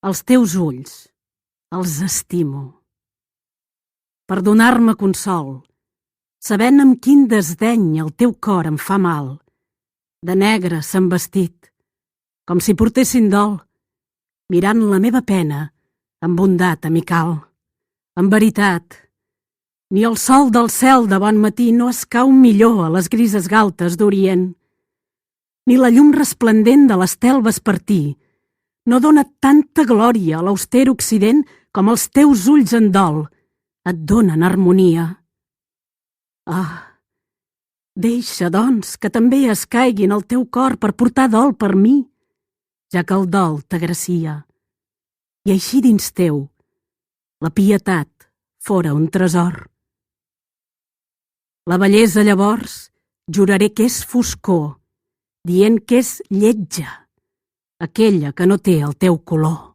Els teus ulls, els estimo. Per donar-me consol, sabent amb quin desdeny el teu cor em fa mal, de negre s'han vestit, com si portessin dol, mirant la meva pena amb bondat amical. En veritat, ni el sol del cel de bon matí no es cau millor a les grises galtes d'Orient, ni la llum resplendent de l'estel vespertí no dóna tanta glòria a l'auster occident com els teus ulls en dol et donen harmonia. Ah, deixa, doncs, que també es caiguin al teu cor per portar dol per mi, ja que el dol t'agracia. I així dins teu, la pietat fora un tresor. La bellesa llavors juraré que és foscor, dient que és lletja, aquella que no té el teu color.